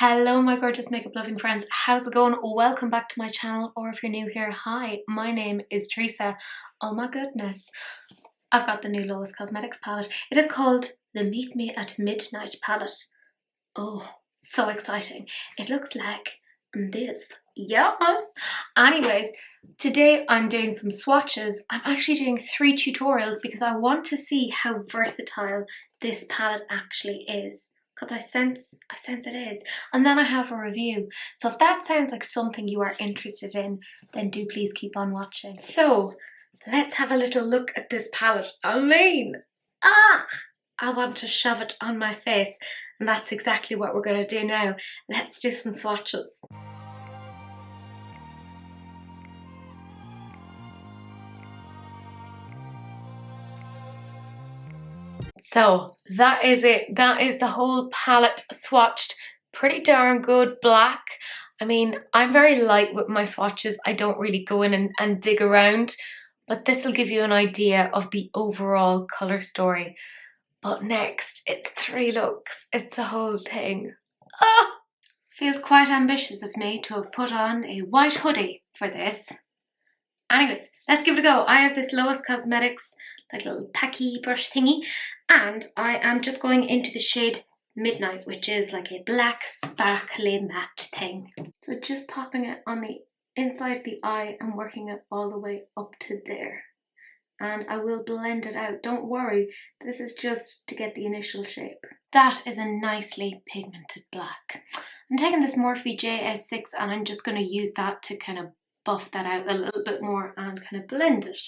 Hello my gorgeous makeup loving friends, how's it going? Welcome back to my channel, or if you're new here, hi, my name is Teresa. Oh my goodness, I've got the new Lois Cosmetics palette. It is called the Meet Me at Midnight palette. Oh, so exciting. It looks like this. Yes! Anyways, today I'm doing some swatches. I'm actually doing 3 tutorials because I want to see how versatile this palette actually is. Because I sense it is. And then I have a review. So if that sounds like something you are interested in, then do please keep on watching. So let's have a little look at this palette. I mean, I want to shove it on my face. And that's exactly what we're going to do now. Let's do some swatches. So that is it. That is the whole palette swatched. Pretty darn good black. I mean, I'm very light with my swatches. I don't really go in and dig around, but this will give you an idea of the overall colour story. But next, it's 3 looks. It's the whole thing. Feels quite ambitious of me to have put on a white hoodie for this. Anyways, let's give it a go. I have this Lois Cosmetics like little packy brush thingy, and I am just going into the shade Midnight, which is like a black sparkly matte thing. So just popping it on the inside of the eye and working it all the way up to there. And I will blend it out. Don't worry, this is just to get the initial shape. That is a nicely pigmented black. I'm taking this Morphe JS6 and I'm just going to use that to kind of buff that out a little bit more and kind of blend it.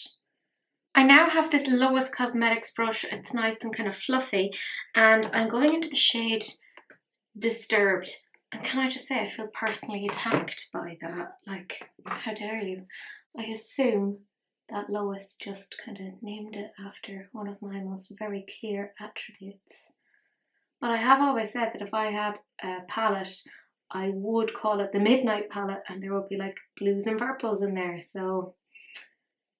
I now have this Lois Cosmetics brush. It's nice and kind of fluffy, and I'm going into the shade Disturbed. And can I just say, I feel personally attacked by that. Like, how dare you? I assume that Lois just kind of named it after one of my most very clear attributes. But I have always said that if I had a palette, I would call it the Midnight palette, and there would be like blues and purples in there. So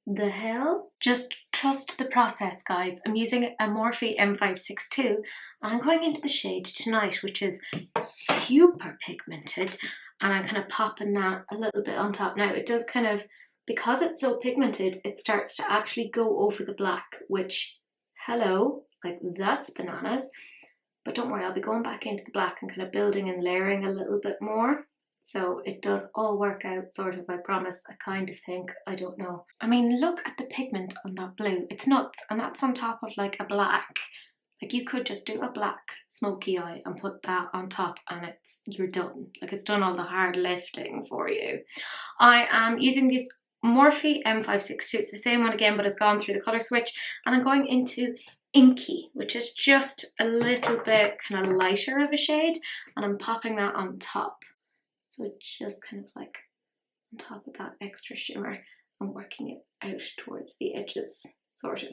the hell? Just trust the process, guys. I'm using a Morphe M562 and I'm going into the shade Tonight, which is super pigmented, and I'm kind of popping that a little bit on top. Now it does kind of, because it's so pigmented, it starts to actually go over the black, which, hello, like that's bananas. But don't worry, I'll be going back into the black and kind of building and layering a little bit more. So it does all work out, sort of, I promise. I kind of think, I don't know. I mean, look at the pigment on that blue. It's nuts, and that's on top of like a black. Like you could just do a black smoky eye and put that on top and you're done. Like it's done all the hard lifting for you. I am using this Morphe M562. It's the same one again, but it's gone through the colour switch. And I'm going into Inky, which is just a little bit kind of lighter of a shade. And I'm popping that on top. So just kind of like on top of that extra shimmer and working it out towards the edges, sort of.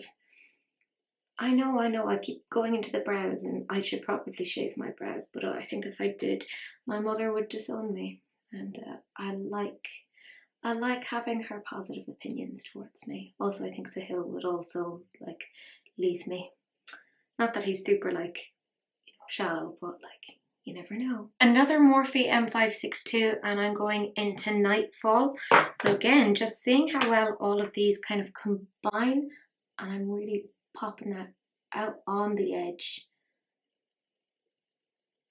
I know, I keep going into the brows and I should probably shave my brows, but I think if I did, my mother would disown me. And I like having her positive opinions towards me. Also, I think Sahil would also like leave me. Not that he's super like, you know, shallow, but like, you never know. Another Morphe M562, and I'm going into Nightfall. So again, just seeing how well all of these kind of combine, and I'm really popping that out on the edge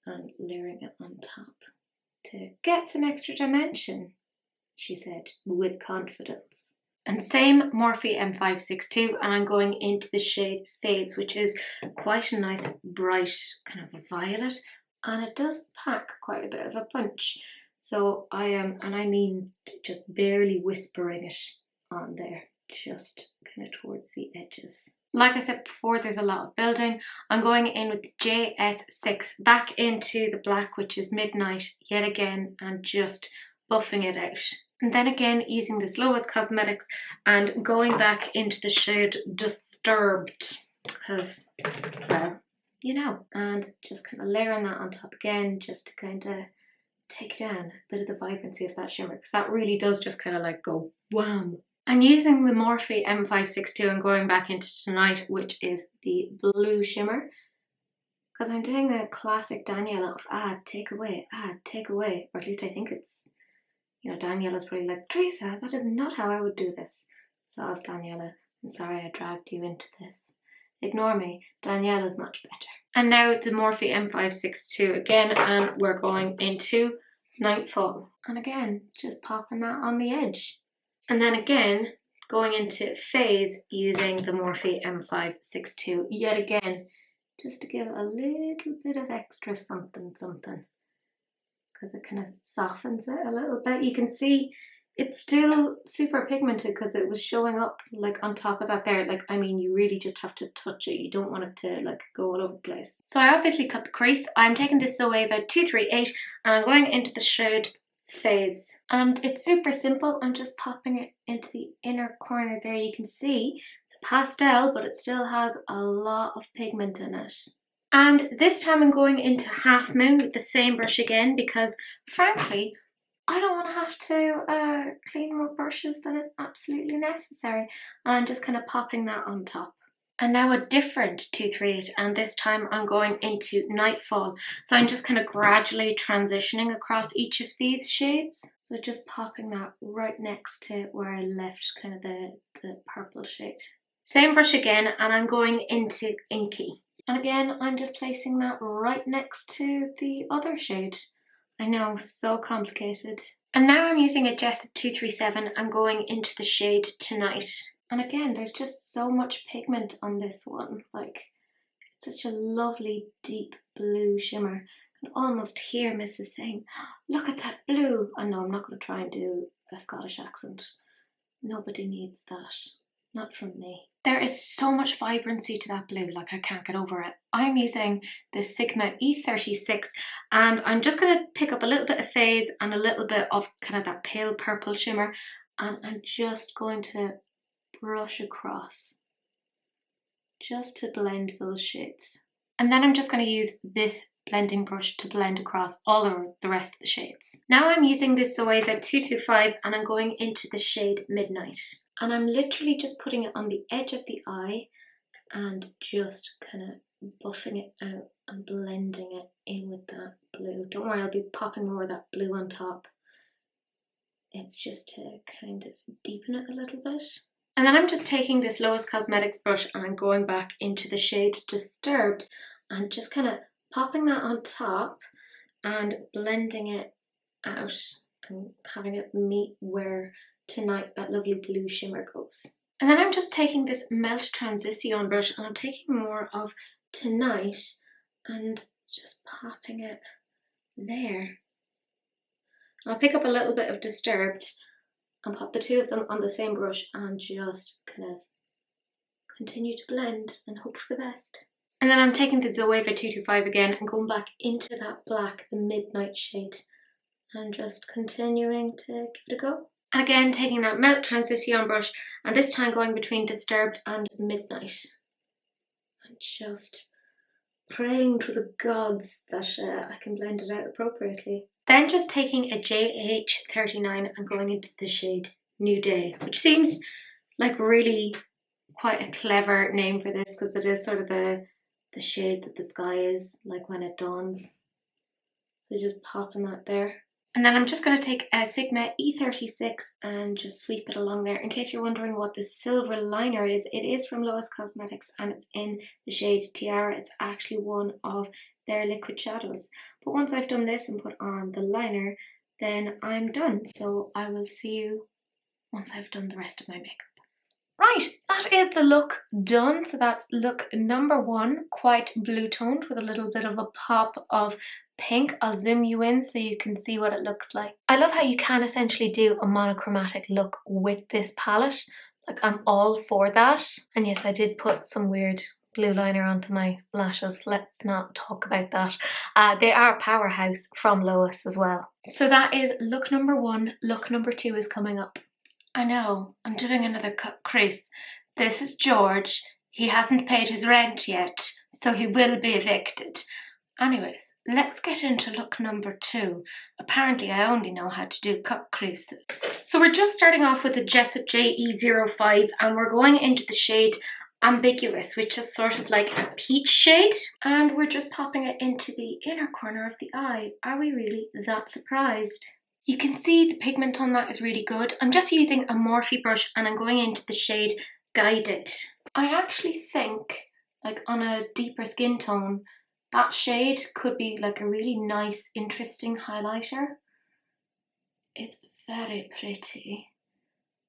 and layering it on top to get some extra dimension, she said, with confidence. And same Morphe M562, and I'm going into the shade Phase, which is quite a nice bright kind of a violet. And it does pack quite a bit of a punch. So I am, and I mean just barely whispering it on there, just kind of towards the edges. Like I said before, there's a lot of building. I'm going in with the JS6 back into the black, which is Midnight, yet again, and just buffing it out. And then again, using this Lois Cosmetics and going back into the shade Disturbed, because, well, you know, and just kind of layering that on top again, just to kind of take down a bit of the vibrancy of that shimmer, because that really does just kind of like go wham. And using the Morphe M562 and going back into Tonight, which is the blue shimmer, because I'm doing the classic Daniela of add, take away, or at least I think it's, you know, Daniela's probably like, Teresa, that is not how I would do this. So I was Daniela, I'm sorry I dragged you into this. Ignore me, Daniela's much better. And now the Morphe M562 again, and we're going into Nightfall. And again, just popping that on the edge. And then again, going into Phase using the Morphe M562 yet again, just to give a little bit of extra something, because it kind of softens it a little bit. You can see it's still super pigmented because it was showing up like on top of that there. Like, I mean, you really just have to touch it. You don't want it to like go all over the place. So I obviously cut the crease. I'm taking this Zoeva 238 and I'm going into the shade Phase. And it's super simple. I'm just popping it into the inner corner there. You can see it's a pastel, but it still has a lot of pigment in it. And this time I'm going into Half Moon with the same brush again because, frankly, I don't want to have to clean more brushes than is absolutely necessary. And I'm just kind of popping that on top. And now a different 238, and this time I'm going into Nightfall. So I'm just kind of gradually transitioning across each of these shades. So just popping that right next to where I left kind of the purple shade. Same brush again, and I'm going into Inky. And again, I'm just placing that right next to the other shade. I know, so complicated. And now I'm using a Jessup 237 and going into the shade Tonight. And again, there's just so much pigment on this one. Like, it's such a lovely deep blue shimmer. I can almost hear Mrs. saying, look at that blue. I know I'm not going to try and do a Scottish accent. Nobody needs that. Not from me. There is so much vibrancy to that blue, like I can't get over it. I'm using the Sigma E36 and I'm just going to pick up a little bit of Phase and a little bit of kind of that pale purple shimmer, and I'm just going to brush across just to blend those shades. And then I'm just going to use this blending brush to blend across all the rest of the shades. Now I'm using this Zoeva 225 and I'm going into the shade Midnight. And I'm literally just putting it on the edge of the eye and just kind of buffing it out and blending it in with that blue. Don't worry, I'll be popping more of that blue on top. It's just to kind of deepen it a little bit. And then I'm just taking this LoisCosmetics brush and I'm going back into the shade Disturbed and just kind of popping that on top and blending it out and having it meet where Tonight that lovely blue shimmer goes. And then I'm just taking this Melt Transition brush and I'm taking more of Tonight and just popping it there. I'll pick up a little bit of Disturbed and pop the two of them on the same brush and just kind of continue to blend and hope for the best. And then I'm taking the Zoeva 225 again and going back into that black, the Midnight shade, and just continuing to give it a go. And again, taking that Melt Transition brush and this time going between Disturbed and Midnight. And just praying to the gods that I can blend it out appropriately. Then just taking a JH39 and going into the shade New Day, which seems like really quite a clever name for this because it is sort of the shade that the sky is like when it dawns. So just popping that there. And then I'm just going to take a Sigma E36 and just sweep it along there. In case you're wondering what the silver liner is, it is from LoisCosmetics and it's in the shade Tiara. It's actually one of their liquid shadows. But once I've done this and put on the liner, then I'm done. So I will see you once I've done the rest of my makeup. Right, that is the look done. So that's look number one, quite blue toned with a little bit of a pop of pink. I'll zoom you in so you can see what it looks like. I love how you can essentially do a monochromatic look with this palette. Like, I'm all for that. And yes, I did put some weird blue liner onto my lashes. Let's not talk about that. They are Powerhouse from Lois as well. So that is look number one. Look number two is coming up. I know, I'm doing another cut crease. This is George. He hasn't paid his rent yet, so he will be evicted. Anyways, let's get into look number two. Apparently I only know how to do cut creases. So we're just starting off with the Jessup JE05 and we're going into the shade Ambiguous, which is sort of like a peach shade. And we're just popping it into the inner corner of the eye. Are we really that surprised? You can see the pigment on that is really good. I'm just using a Morphe brush and I'm going into the shade Guided. I actually think, like on a deeper skin tone, that shade could be like a really nice, interesting highlighter. It's very pretty.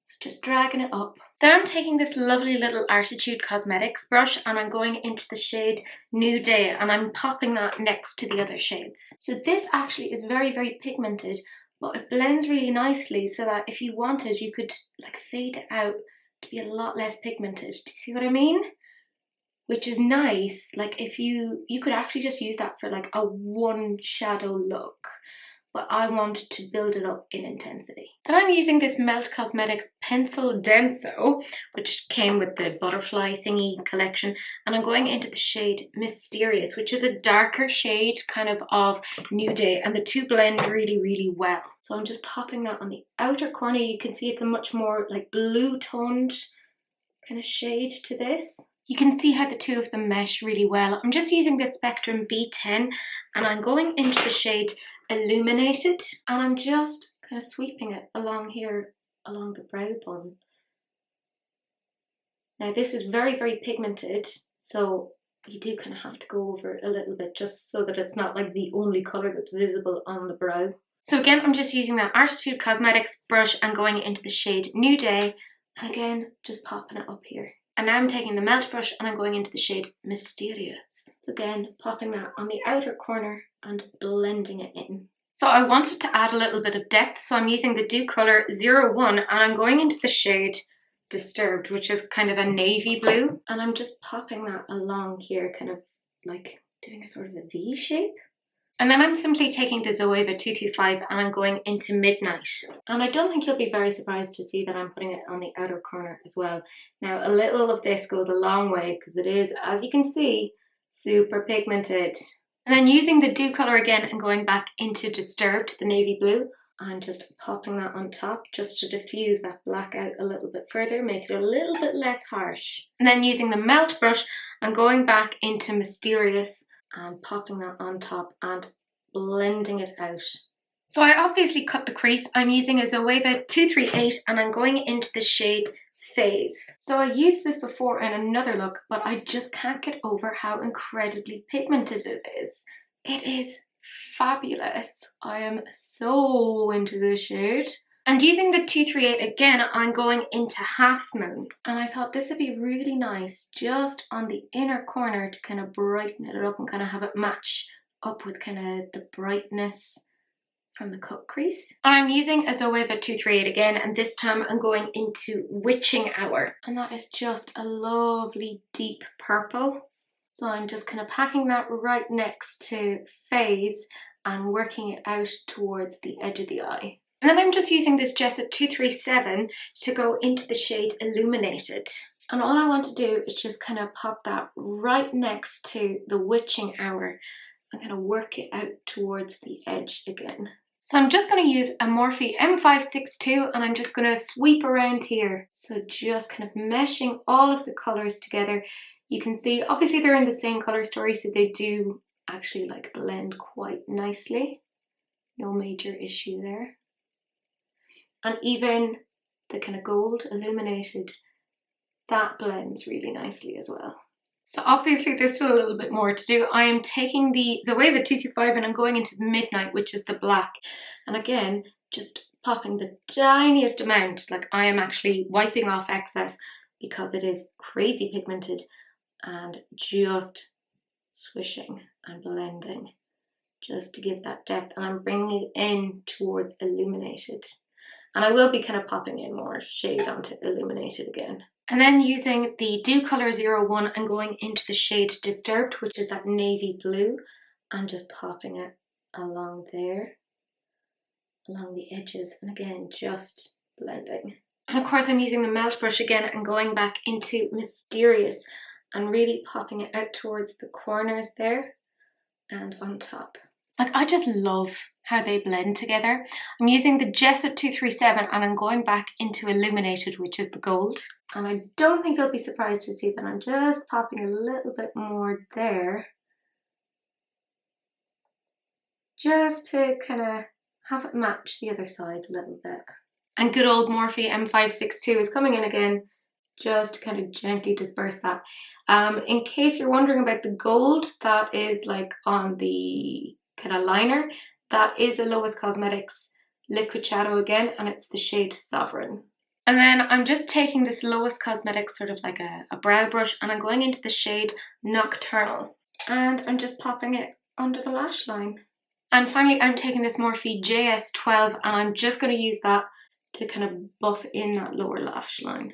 So just dragging it up. Then I'm taking this lovely little Artitude Cosmetics brush and I'm going into the shade New Day and I'm popping that next to the other shades. So this actually is very, very pigmented, but it blends really nicely so that if you wanted, you could like fade it out to be a lot less pigmented. Do you see what I mean? Which is nice. Like if you could actually just use that for like a one shadow look. But I wanted to build it up in intensity. Then I'm using this Melt Cosmetics Pencil Denso, which came with the butterfly thingy collection, and I'm going into the shade Mysterious, which is a darker shade kind of New Day, and the two blend really, really well. So I'm just popping that on the outer corner. You can see it's a much more like blue toned kind of shade to this. You can see how the two of them mesh really well. I'm just using the Spectrum B10 and I'm going into the shade Illuminated and I'm just kind of sweeping it along here, along the brow bone. Now this is very, very pigmented, so you do kind of have to go over it a little bit just so that it's not like the only colour that's visible on the brow. So again, I'm just using that Artitude Cosmetics brush and going into the shade New Day and again, just popping it up here. And now I'm taking the Melt brush and I'm going into the shade Mysterious. So again, popping that on the outer corner and blending it in. So I wanted to add a little bit of depth, so I'm using the Dew Colour 01 and I'm going into the shade Disturbed, which is kind of a navy blue. And I'm just popping that along here, kind of like doing a sort of a V shape. And then I'm simply taking the Zoeva 225 and I'm going into Midnight. And I don't think you'll be very surprised to see that I'm putting it on the outer corner as well. Now a little of this goes a long way because it is, as you can see, super pigmented. And then using the Dew Colour again and going back into Disturbed, the navy blue, and just popping that on top just to diffuse that black out a little bit further, make it a little bit less harsh. And then using the Melt brush and going back into Mysterious and popping that on top and blending it out. So I obviously cut the crease. I'm using a Zoeva 238 and I'm going into the shade Phase. So I used this before in another look, but I just can't get over how incredibly pigmented it is. It is fabulous. I am so into this shade. And using the 238 again, I'm going into Half Moon. And I thought this would be really nice just on the inner corner to kind of brighten it up and kind of have it match up with kind of the brightness from the cut crease. And I'm using a Zoeva 238 again, and this time I'm going into Witching Hour. And that is just a lovely deep purple. So I'm just kind of packing that right next to Phase and working it out towards the edge of the eye. And then I'm just using this Jessup 237 to go into the shade Illuminated. And all I want to do is just kind of pop that right next to the Witching Hour. I'm going to work it out towards the edge again. So I'm just going to use a Morphe M562 and I'm just going to sweep around here. So just kind of meshing all of the colours together. You can see, obviously they're in the same colour story, so they do actually like blend quite nicely. No major issue there. And even the kind of gold illuminated, that blends really nicely as well. So obviously there's still a little bit more to do. I am taking the Zoeva 225 and I'm going into Midnight, which is the black. And again, just popping the tiniest amount, like I am actually wiping off excess because it is crazy pigmented, and just swishing and blending just to give that depth. And I'm bringing it in towards Illuminated. And I will be kind of popping in more shade onto Illuminated again. And then using the Dew Colour 01 and going into the shade Disturbed, which is that navy blue, and just popping it along there, along the edges, and again, just blending. And of course I'm using the Melt brush again and going back into Mysterious and really popping it out towards the corners there and on top. Like, I just love how they blend together. I'm using the Jessup 237 and I'm going back into Illuminated, which is the gold. And I don't think you'll be surprised to see that I'm just popping a little bit more there. Just to kind of have it match the other side a little bit. And good old Morphe M562 is coming in again, just to kind of gently disperse that. In case you're wondering about the gold, that is like on the kind of liner. That is a LoisCosmetics liquid shadow again, and it's the shade Sovereign. And then I'm just taking this LoisCosmetics sort of like a brow brush, and I'm going into the shade Nocturnal. And I'm just popping it under the lash line. And finally, I'm taking this Morphe JS12, and I'm just going to use that to kind of buff in that lower lash line.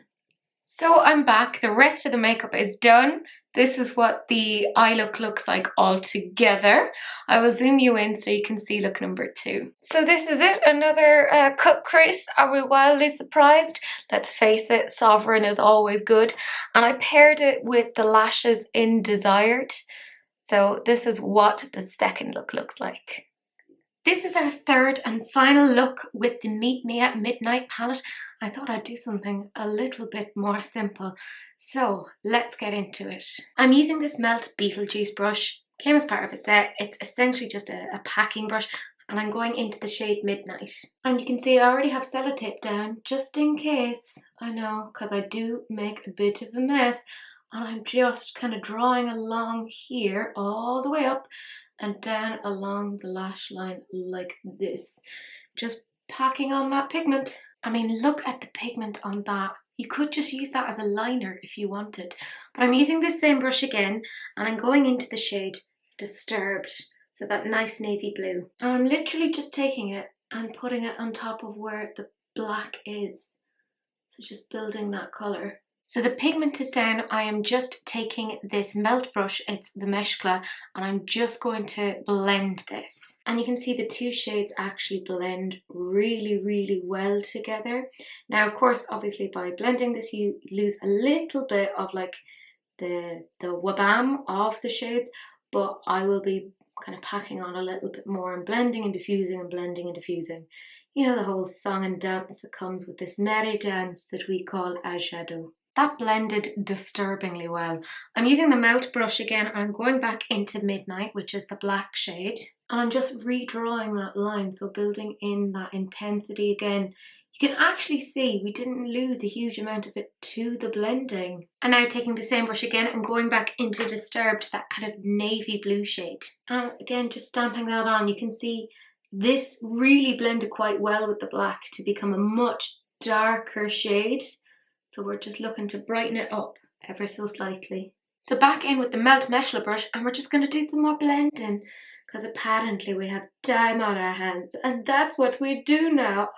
So I'm back. The rest of the makeup is done. This is what the eye look looks like all together. I will zoom you in so you can see look number 2. So this is it, another cut crease. Are we wildly surprised? Let's face it, Sovereign is always good. And I paired it with the lashes in Desired. So this is what the second look looks like. This is our third and final look with the Meet Me at Midnight palette. I thought I'd do something a little bit more simple. So let's get into it. I'm using this Melt Beetlejuice brush. Came as part of a set. It's essentially just a packing brush, and I'm going into the shade Midnight. And you can see I already have sellotape down just in case. I know, because I do make a bit of a mess. And I'm just kind of drawing along here all the way up and down along the lash line like this. Just packing on that pigment. I mean, look at the pigment on that. You could just use that as a liner if you wanted. But I'm using this same brush again, and I'm going into the shade Disturbed. So that nice navy blue. And I'm literally just taking it and putting it on top of where the black is. So just building that colour. So the pigment is down. I am just taking this melt brush, it's the Meshcla, and I'm just going to blend this. And you can see the two shades actually blend really, really well together. Now, of course, obviously by blending this, you lose a little bit of like the wabam of the shades, but I will be kind of packing on a little bit more and blending and diffusing and blending and diffusing. You know, the whole song and dance that comes with this merry dance that we call eyeshadow. That blended disturbingly well. I'm using the melt brush again, and I'm going back into Midnight, which is the black shade. And I'm just redrawing that line, so building in that intensity again. You can actually see we didn't lose a huge amount of it to the blending. And now taking the same brush again and going back into Disturbed, that kind of navy blue shade. And again, just stamping that on, you can see this really blended quite well with the black to become a much darker shade. So we're just looking to brighten it up ever so slightly. So back in with the Melt Meshcla brush, and we're just going to do some more blending because apparently we have time on our hands, and that's what we do now.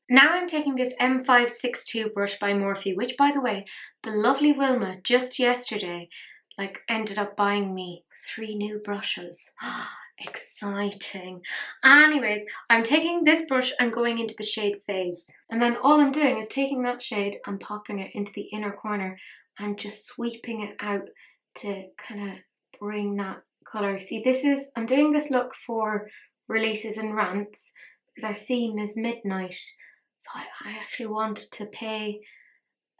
Now I'm taking this M562 brush by Morphe, which, by the way, the lovely Wilma just yesterday ended up buying me 3 new brushes. Exciting. Anyways, I'm taking this brush and going into the shade Phase. And then all I'm doing is taking that shade and popping it into the inner corner and just sweeping it out to kind of bring that colour. See, I'm doing this look for releases and rants because our theme is midnight. So I actually want to pay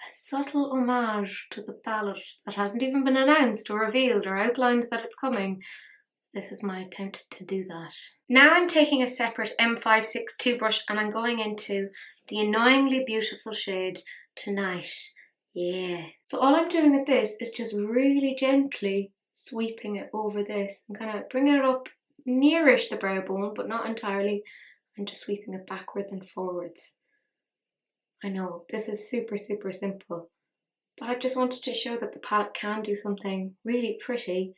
a subtle homage to the palette that hasn't even been announced or revealed or outlined that it's coming. This is my attempt to do that. Now I'm taking a separate M562 brush and I'm going into the annoyingly beautiful shade Tonight. Yeah. So all I'm doing with this is just really gently sweeping it over this and kind of bringing it up nearish the brow bone, but not entirely, and just sweeping it backwards and forwards. I know, this is super, super simple, but I just wanted to show that the palette can do something really pretty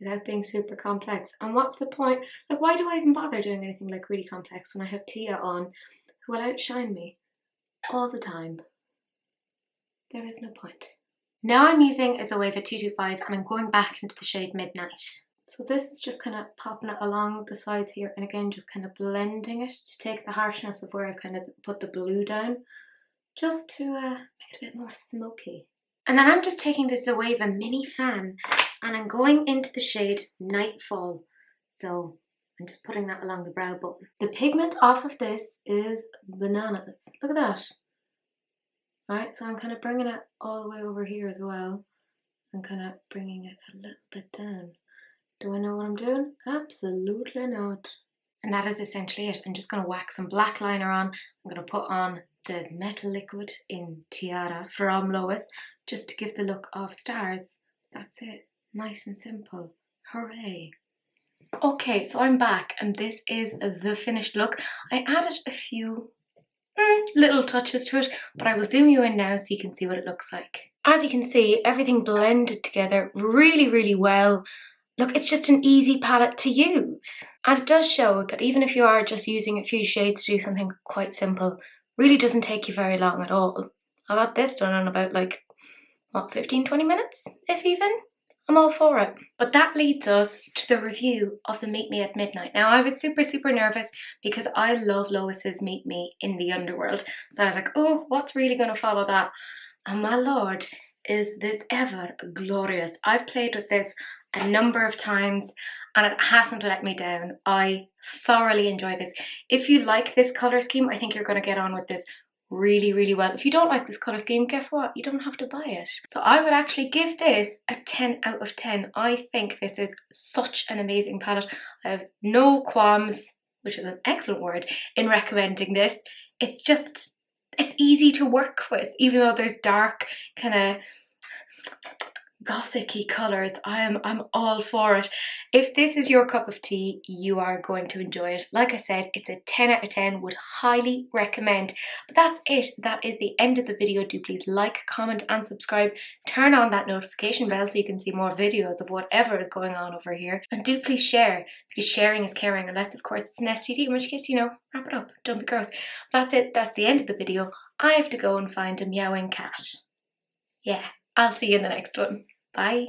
without being super complex. And what's the point? Like, why do I even bother doing anything like really complex when I have Tia on who will outshine me all the time? There is no point. Now I'm using a Zoeva 225 and I'm going back into the shade Midnight. So this is just kind of popping it along the sides here, and again just kind of blending it to take the harshness of where I've kind of put the blue down, just to make it a bit more smoky. And then I'm just taking this Zoeva mini fan and I'm going into the shade Nightfall. So I'm just putting that along the brow bone. The pigment off of this is bananas. Look at that. Alright, so I'm kind of bringing it all the way over here as well. I'm kind of bringing it a little bit down. Do I know what I'm doing? Absolutely not. And that is essentially it. I'm just going to whack some black liner on. I'm going to put on the Metal Liquid in Tiara from Lois, just to give the look of stars. That's it. Nice and simple. Hooray. Okay, so I'm back and this is the finished look. I added a few little touches to it, but I will zoom you in now so you can see what it looks like. As you can see, everything blended together really, really well. Look, it's just an easy palette to use. And it does show that even if you are just using a few shades to do something quite simple, really doesn't take you very long at all. I got this done in about like, what, 15-20 minutes, if even? I'm all for it. But that leads us to the review of the Meet Me at Midnight. Now, I was super nervous because I love Lois's Meet Me in the Underworld. So I was like, oh, what's really going to follow that? And my lord, is this ever glorious. I've played with this a number of times and it hasn't let me down. I thoroughly enjoy this. If you like this colour scheme, I think you're going to get on with this really well. If you don't like this colour scheme, guess what? You don't have to buy it. So I would actually give this a 10 out of 10. I think this is such an amazing palette. I have no qualms, which is an excellent word, in recommending this. It's just, it's easy to work with, even though there's dark kind of gothic-y colours. I'm all for it. If this is your cup of tea, you are going to enjoy it. Like I said, it's a 10 out of 10, would highly recommend. But that's it. That is the end of the video. Do please like, comment and subscribe. Turn on that notification bell so you can see more videos of whatever is going on over here. And do please share, because sharing is caring, unless of course it's an STD, in which case, you know, wrap it up. Don't be gross. That's it. That's the end of the video. I have to go and find a meowing cat. Yeah, I'll see you in the next one. Bye.